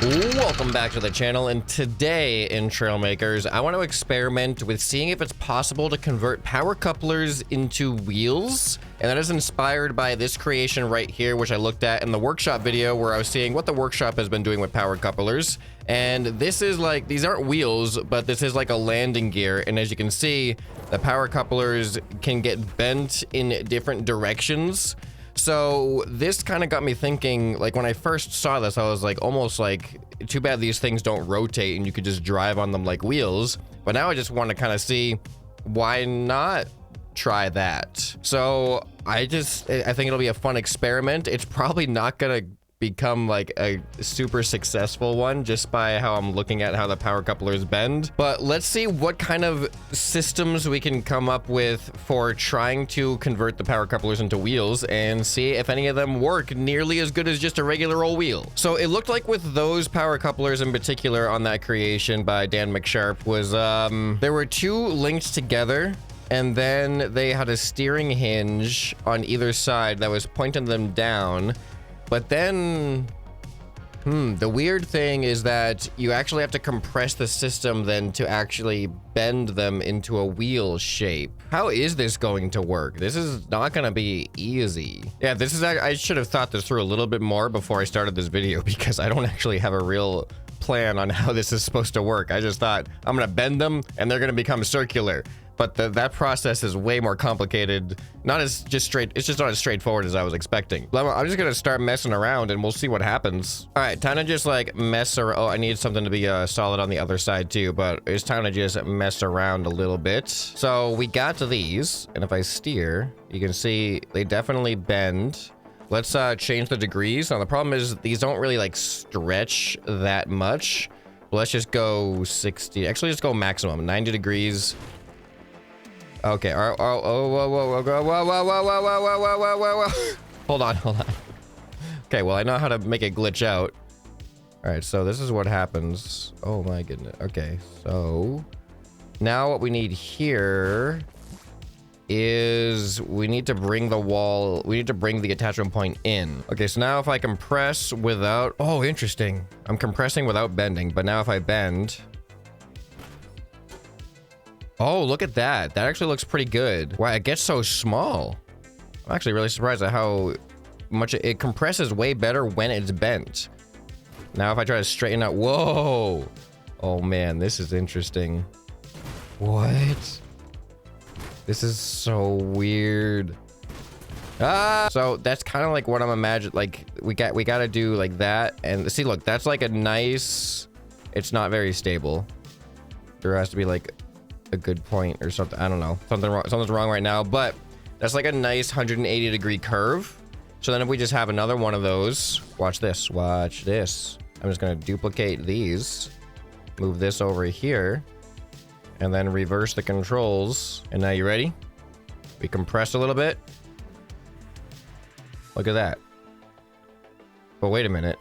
Welcome back to the channel, and today in Trailmakers, I want to experiment with seeing if it's possible to convert power couplers into wheels, and that is inspired by this creation right here, which I looked at in the workshop video where I was seeing what the workshop has been doing with power couplers. And this is like, these aren't wheels, but this is like a landing gear, and as you can see, the power couplers can get bent in different directions. So this kind of got me thinking, like when I first saw this, I was like, almost like, too bad these things don't rotate and you could just drive on them like wheels. But now I just want to kind of see, why not try that? So I think it'll be a fun experiment. It's probably not gonna become like a super successful one just by how I'm looking at how the power couplers bend, but let's see what kind of systems we can come up with for trying to convert the power couplers into wheels and see if any of them work nearly as good as just a regular old wheel. So it looked like with those power couplers in particular on that creation by Dan McSharp was there were two linked together, and then they had a steering hinge on either side that was pointing them down. But then, the weird thing is that you actually have to compress the system then to actually bend them into a wheel shape. How is this going to work? This is not going to be easy. Yeah, this is, I should have thought this through a little bit more before I started this video because I don't actually have a real plan on how this is supposed to work. I just thought I'm going to bend them and they're going to become circular. But that process is way more complicated. It's just not as straightforward as I was expecting. I'm just gonna start messing around and we'll see what happens. All right, time to just like mess around. Oh, I need something to be solid on the other side too, but it's time to just mess around a little bit. So we got to these, and if I steer, you can see they definitely bend. Let's change the degrees. Now the problem is these don't really like stretch that much. Let's just go 60. Actually, just go maximum 90 degrees. Okay, whoa. Hold on. Okay, well, I know how to make it glitch out. All right, so this is what happens. Oh my goodness. Okay, so now what we need here is we need to bring the attachment point in. Okay, so now if I compress without, oh, interesting. I'm compressing without bending, but now if I bend, oh, look at that. That actually looks pretty good. Wow, it gets so small. I'm actually really surprised at how much it compresses way better when it's bent. Now if I try to straighten out, whoa. Oh man, this is interesting. What? This is so weird. Ah! So that's kind of like what I'm imagining. Like we got to do like that. And see, look, that's like a nice, it's not very stable. There has to be like a good point or something. I don't know. Something's wrong right now, but that's like a nice 180 degree curve. So then if we just have another one of those, watch this. I'm just going to duplicate these, move this over here, and then reverse the controls. And now you ready? We compress a little bit. Look at that. But wait a minute.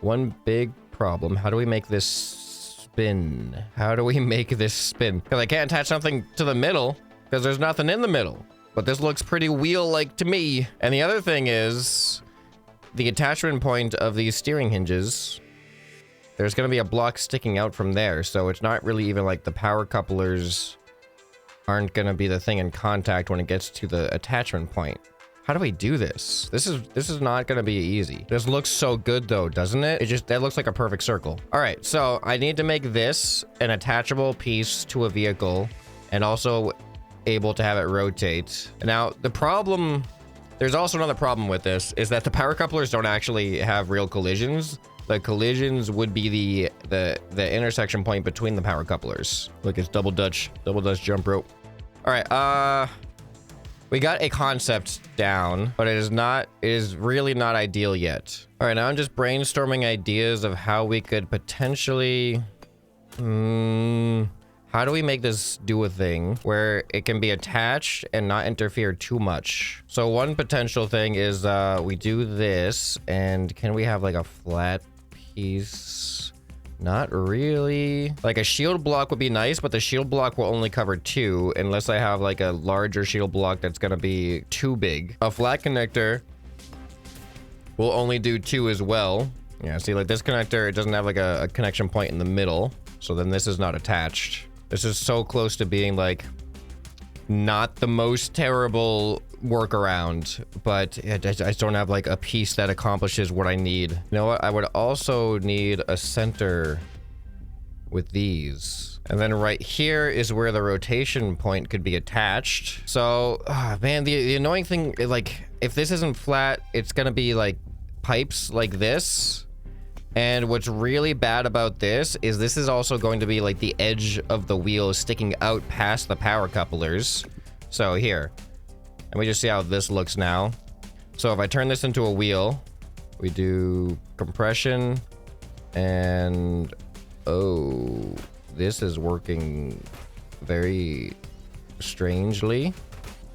One big problem. How do we make this spin? How do we make this spin? Because I can't attach something to the middle because there's nothing in the middle. But this looks pretty wheel-like to me. And the other thing is the attachment point of these steering hinges. There's going to be a block sticking out from there. So it's not really even like the power couplers aren't going to be the thing in contact when it gets to the attachment point. How do we do this? This is not going to be easy. This looks so good though, doesn't it? That looks like a perfect circle. All right, so I need to make this an attachable piece to a vehicle and also able to have it rotate. Now, there's also another problem with this is that the power couplers don't actually have real collisions. The collisions would be the intersection point between the power couplers. Look, it's double Dutch jump rope. All right, we got a concept down, but it is really not ideal yet. All right, now I'm just brainstorming ideas of how we could potentially, how do we make this do a thing where it can be attached and not interfere too much? So one potential thing is we do this, and can we have like a flat piece? Not really. Like a shield block would be nice, but the shield block will only cover 2 unless I have like a larger shield block that's gonna be too big. A flat connector will only do 2 as well. Yeah, see, like this connector, it doesn't have like a connection point in the middle. So then this is not attached. This is so close to being like not the most terrible workaround, but I just don't have like a piece that accomplishes what I need. You know what? I would also need a center with these. And then right here is where the rotation point could be attached. So, man, the annoying thing, like, if this isn't flat, it's gonna be like pipes like this. And what's really bad about this is also going to be like the edge of the wheel sticking out past the power couplers. So here, let me just see how this looks now. So if I turn this into a wheel, we do compression and, oh, this is working very strangely.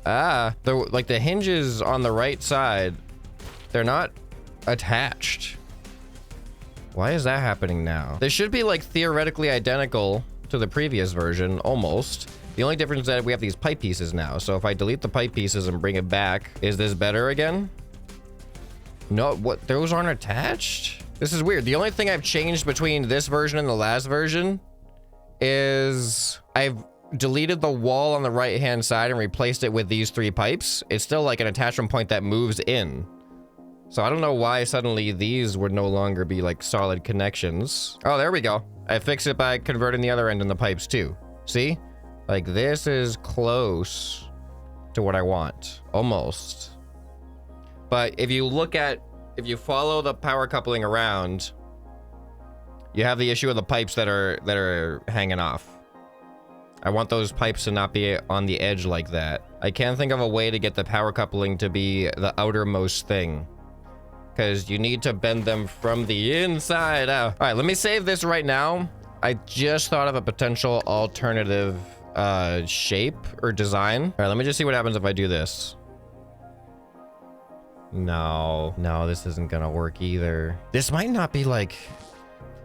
Like the hinges on the right side, they're not attached. Why is that happening now? They should be like theoretically identical to the previous version, almost. The only difference is that we have these pipe pieces now. So if I delete the pipe pieces and bring it back, is this better again? No, what? Those aren't attached? This is weird. The only thing I've changed between this version and the last version is I've deleted the wall on the right-hand side and replaced it with these 3 pipes. It's still like an attachment point that moves in. So I don't know why suddenly these would no longer be like solid connections. Oh, there we go. I fixed it by converting the other end in the pipes too. See? Like this is close to what I want. Almost. But if you follow the power coupling around, you have the issue of the pipes that are hanging off. I want those pipes to not be on the edge like that. I can't think of a way to get the power coupling to be the outermost thing, because you need to bend them from the inside out. All right, let me save this right now. I just thought of a potential alternative shape or design. All right, let me just see what happens if I do this. No, this isn't gonna work either. This might not be like...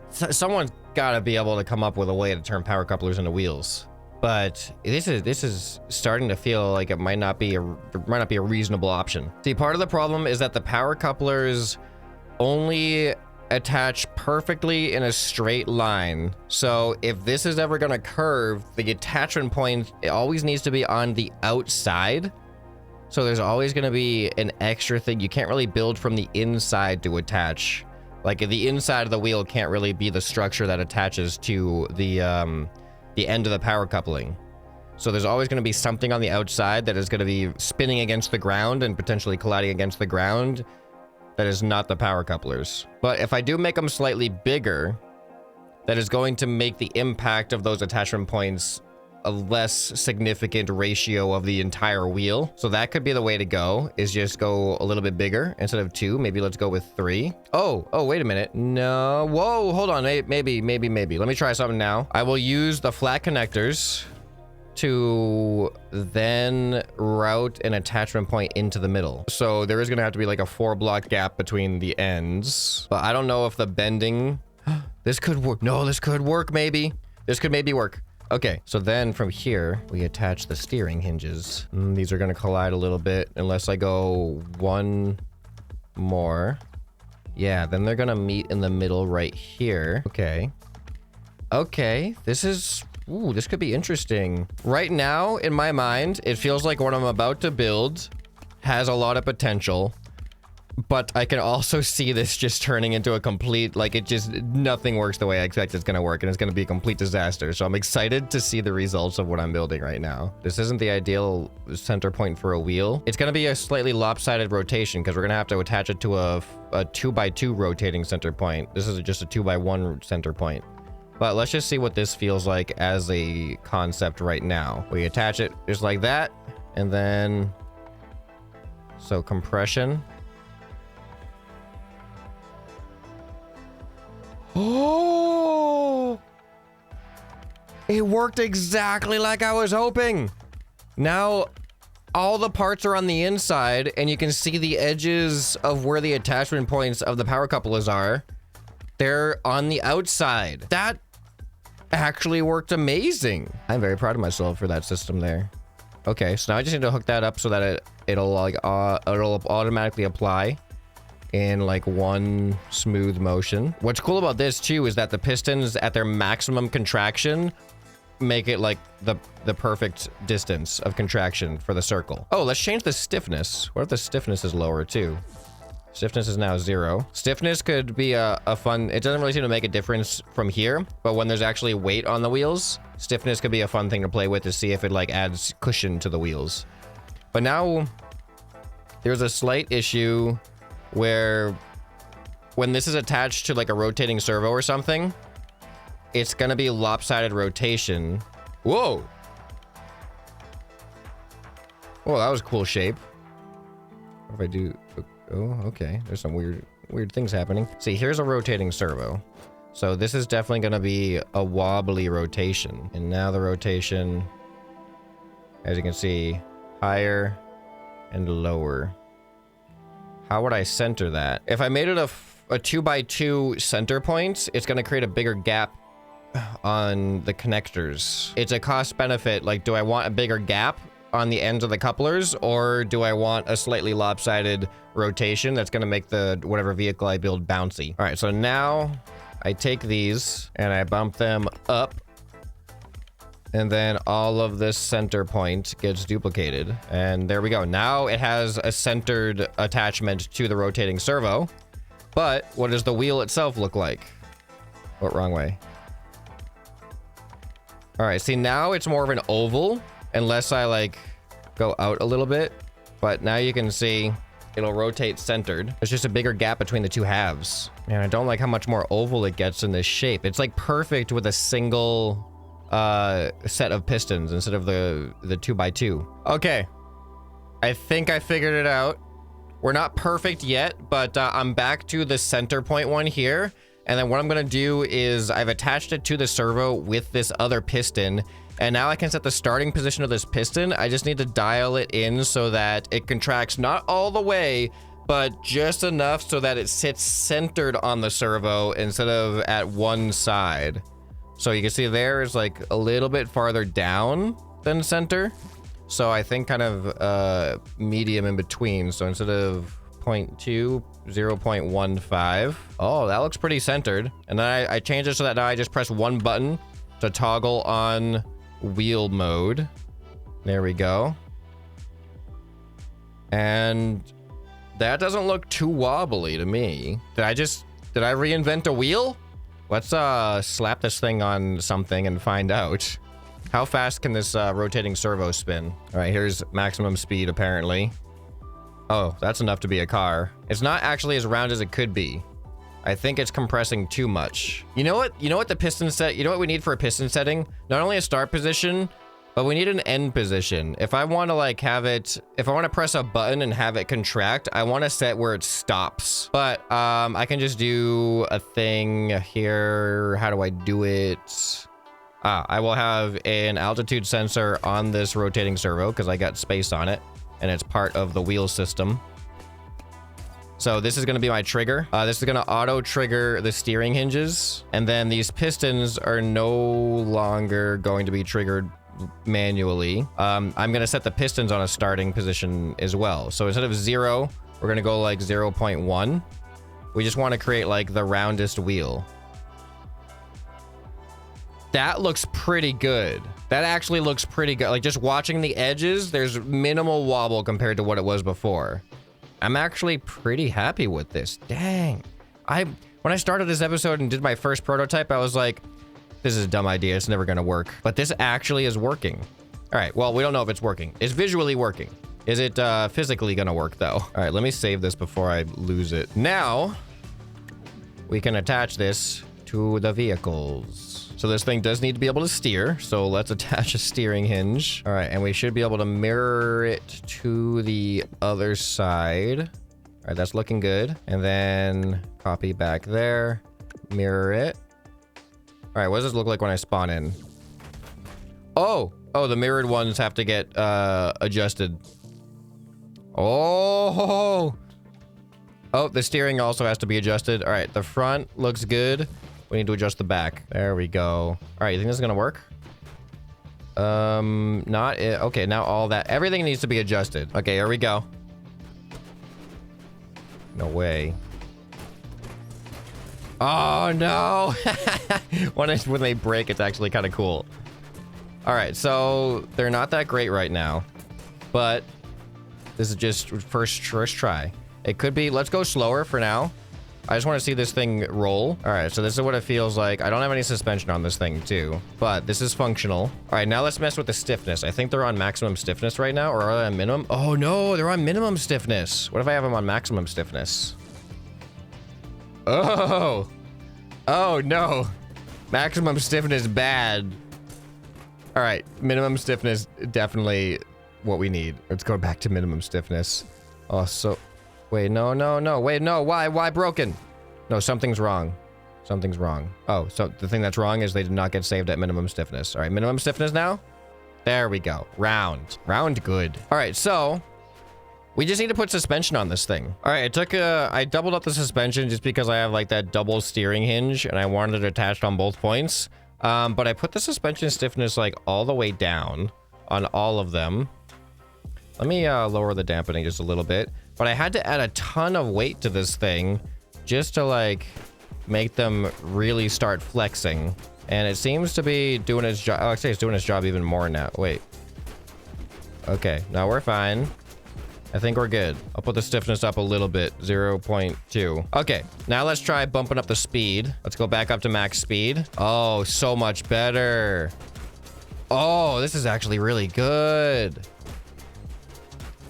Someone's gotta be able to come up with a way to turn power couplers into wheels. But this is starting to feel like it might not be a reasonable option. See, part of the problem is that the power couplers only attach perfectly in a straight line. So if this is ever gonna curve, the attachment point, it always needs to be on the outside. So there's always gonna be an extra thing. You can't really build from the inside to attach. Like the inside of the wheel can't really be the structure that attaches to the end of the power coupling. So there's always going to be something on the outside that is going to be spinning against the ground and potentially colliding against the ground that is not the power couplers. But if I do make them slightly bigger, that is going to make the impact of those attachment points a less significant ratio of the entire wheel. So that could be the way to go, is just go a little bit bigger instead of 2. Maybe let's go with 3. Oh, wait a minute. No, whoa, hold on. Maybe. Let me try something now. I will use the flat connectors to then route an attachment point into the middle. So there is gonna have to be like a 4-block gap between the ends. But I don't know if the bending, this could work. No, this could work maybe. This could maybe work. Okay, so then from here, we attach the steering hinges. These are gonna collide a little bit unless I go 1 more. Yeah, then they're gonna meet in the middle right here. Okay. This could be interesting. Right now, in my mind, it feels like what I'm about to build has a lot of potential. But I can also see this just turning into a complete, like, nothing works the way I expect it's gonna work, and it's gonna be a complete disaster. So I'm excited to see the results of what I'm building right now. This isn't the ideal center point for a wheel. It's gonna be a slightly lopsided rotation, because we're gonna have to attach it to a 2x2 rotating center point. This is just a 2x1 center point. But let's just see what this feels like as a concept right now. We attach it just like that, and then... So compression... Oh, it worked exactly like I was hoping. Now, all the parts are on the inside, and you can see the edges of where the attachment points of the power couplers are. They're on the outside. That actually worked amazing. I'm very proud of myself for that system there. Okay, so now I just need to hook that up so that it'll automatically apply. in like one smooth motion. What's cool about this too is that the pistons at their maximum contraction make it like the perfect distance of contraction for the circle. Oh, let's change the stiffness. What if the stiffness is lower too? Stiffness is now 0. Stiffness could be a fun... It doesn't really seem to make a difference from here, but when there's actually weight on the wheels, stiffness could be a fun thing to play with to see if it like adds cushion to the wheels. But now there's a slight issue where when this is attached to like a rotating servo or something, it's gonna be lopsided rotation. Whoa! Whoa, that was a cool shape. What if I do... Oh, okay. There's some weird things happening. See, here's a rotating servo. So this is definitely going to be a wobbly rotation. And now the rotation, as you can see, higher and lower. How would I center that? If I made it a 2x2 center point, it's going to create a bigger gap on the connectors. It's a cost benefit. Like, do I want a bigger gap on the ends of the couplers, or do I want a slightly lopsided rotation that's going to make the whatever vehicle I build bouncy? All right, so now I take these and I bump them up, and then all of this center point gets duplicated, and there we go. Now it has a centered attachment to the rotating servo. But what does the wheel itself look like? What, wrong way? All right, see, now it's more of an oval unless I like go out a little bit, but now you can see it'll rotate centered. There's just a bigger gap between the two halves. Man, I don't like how much more oval it gets in this shape. It's like perfect with a single set of pistons instead of the 2x2. Okay, I think I figured it out. We're not perfect yet, but I'm back to the center point one here. And then what I'm gonna do is I've attached it to the servo with this other piston. And now I can set the starting position of this piston. I just need to dial it in so that it contracts not all the way, but just enough so that it sits centered on the servo instead of at one side. So you can see there is like a little bit farther down than center. So I think kind of medium in between. So instead of 0.2, 0.15. Oh, that looks pretty centered. And then I changed it so that now I just press one button to toggle on wheel mode. There we go. And that doesn't look too wobbly to me. Did I reinvent a wheel? Let's slap this thing on something and find out. How fast can this rotating servo spin? All right, here's maximum speed apparently. Oh, that's enough to be a car. It's not actually as round as it could be. I think it's compressing too much. You know what? You know what the piston set, you know what we need for a piston setting? Not only a start position, but we need an end position. If I want to like have it, if I want to press a button and have it contract, I want to set where it stops. But I can just do a thing here. How do I do it? I will have an altitude sensor on this rotating servo because I got space on it and it's part of the wheel system. So this is going to be my trigger. This is going to auto trigger the steering hinges. And then these pistons are no longer going to be triggered manually. I'm going to set the pistons on a starting position as well. So instead of 0, we're going to go like 0.1. We just want to create like the roundest wheel. That looks pretty good. That actually looks pretty good. Like just watching the edges, there's minimal wobble compared to what it was before. I'm actually pretty happy with this. Dang. When I started this episode and did my first prototype, I was like, this is a dumb idea. It's never going to work. But this actually is working. All right. Well, we don't know if it's working. It's visually working. Is it physically going to work though? All right. Let me save this before I lose it. Now we can attach this to the vehicles. So this thing does need to be able to steer. So let's attach a steering hinge. All right. And we should be able to mirror it to the other side. All right. That's looking good. And then copy back there, mirror it. All right. What does this look like when I spawn in? Oh, the mirrored ones have to get adjusted. Oh, the steering also has to be adjusted. All right. The front looks good. We need to adjust the back. There we go. All right, you think this is gonna work? Not it. Okay, now everything needs to be adjusted. Okay, here we go. No way. Oh, no. When they break, it's actually kind of cool. All right, so they're not that great right now, but this is just first try. It could be, let's go slower for now. I just want to see this thing roll. All right, so this is what it feels like. I don't have any suspension on this thing too, but this is functional. All right, now let's mess with the stiffness. I think they're on maximum stiffness right now, or are they on minimum? Oh no, they're on minimum stiffness. What if I have them on maximum stiffness? Oh, oh no. Maximum stiffness bad. All right, minimum stiffness, definitely what we need. Let's go back to minimum stiffness. Oh, so... Wait, no. Wait, no. Why broken? No, something's wrong. Something's wrong. Oh, so the thing that's wrong is they did not get saved at minimum stiffness. All right, minimum stiffness now? There we go. Round good. All right, so we just need to put suspension on this thing. All right, I doubled up the suspension just because I have like that double steering hinge and I wanted it attached on both points. But I put the suspension stiffness like all the way down on all of them. Let me lower the dampening just a little bit. But I had to add a ton of weight to this thing just to like make them really start flexing. And it seems to be doing its job. Oh, actually, it's doing its job even more now. Wait. Okay, now we're fine. I think we're good. I'll put the stiffness up a little bit, 0.2. Okay, now let's try bumping up the speed. Let's go back up to max speed. Oh, so much better. Oh, this is actually really good.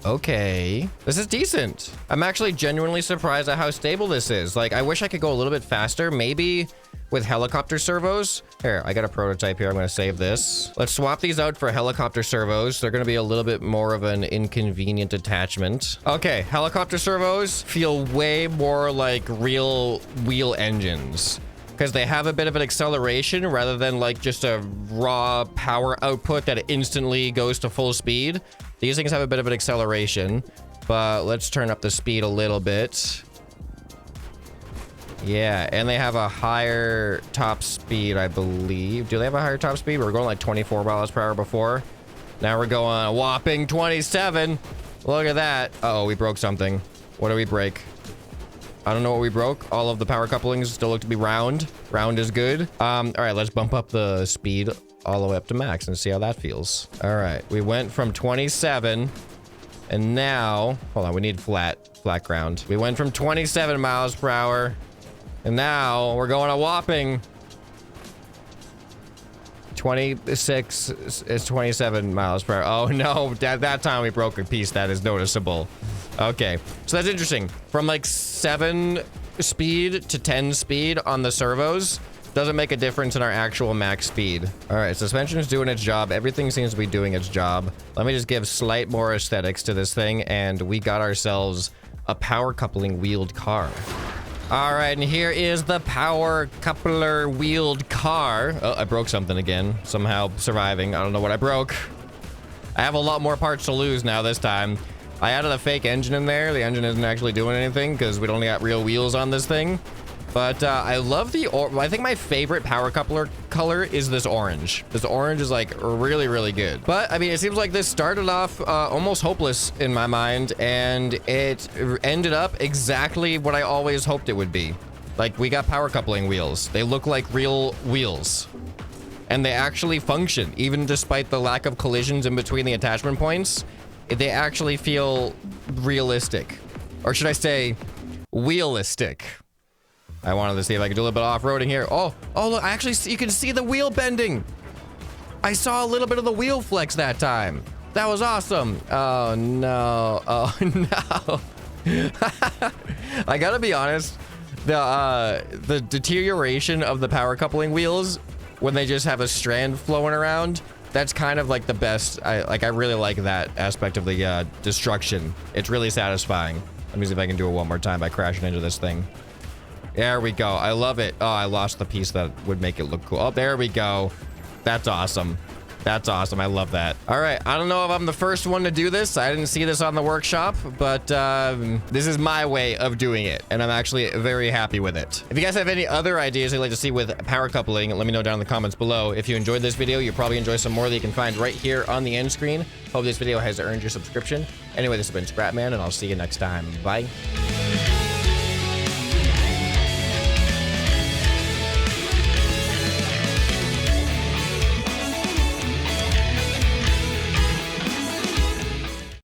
Okay, this is decent. I'm actually genuinely surprised at how stable this is. Like, I wish I could go a little bit faster, maybe with helicopter servos. Here, I got a prototype here. I'm gonna save this. Let's swap these out for helicopter servos. They're gonna be a little bit more of an inconvenient attachment. Okay, helicopter servos feel way more like real wheel engines because they have a bit of an acceleration rather than like just a raw power output that instantly goes to full speed. These things have a bit of an acceleration, but let's turn up the speed a little bit. Yeah, and they have a higher top speed, I believe. Do they have a higher top speed? We were going like 24 miles per hour before. Now we're going a whopping 27. Look at that. Uh-oh, we broke something. What did we break? I don't know what we broke. All of the power couplings still look to be round. Round is good. All right, let's bump up the speed all the way up to max and see how that feels. All right, we went from 27 and now, hold on, we need flat ground. We went from 27 miles per hour and now we're going a whopping 26 is 27 miles per hour. Oh no, that time we broke a piece that is noticeable. Okay, so that's interesting. From like 7 speed to 10 speed on the servos doesn't make a difference in our actual max speed. All right, suspension is doing its job. Everything seems to be doing its job. Let me just give slight more aesthetics to this thing, and we got ourselves a power coupling wheeled car. All right, and here is the power coupler wheeled car. Oh, I broke something again. Somehow surviving. I don't know what I broke. I have a lot more parts to lose now this time. I added a fake engine in there. The engine isn't actually doing anything because we only got real wheels on this thing. But I love I think my favorite power coupler color is this orange. This orange is like really, really good. But I mean, it seems like this started off almost hopeless in my mind, and it ended up exactly what I always hoped it would be. Like, we got power coupling wheels. They look like real wheels. And they actually function, even despite the lack of collisions in between the attachment points. They actually feel realistic. Or should I say, wheelistic. I wanted to see if I could do a little bit of off-roading here. Oh, look, you can see the wheel bending. I saw a little bit of the wheel flex that time. That was awesome. Oh, no. Oh, no. I gotta be honest. The deterioration of the power coupling wheels when they just have a strand flowing around, that's kind of like the best. I really like that aspect of the destruction. It's really satisfying. Let me see if I can do it one more time by crashing into this thing. There we go. I love it. Oh, I lost the piece that would make it look cool. Oh, there we go. That's awesome. That's awesome. I love that. All right. I don't know if I'm the first one to do this. I didn't see this on the workshop, but this is my way of doing it, and I'm actually very happy with it. If you guys have any other ideas you'd like to see with power coupling, let me know down in the comments below. If you enjoyed this video, you'll probably enjoy some more that you can find right here on the end screen. Hope this video has earned your subscription. Anyway, this has been ScrapMan, and I'll see you next time. Bye.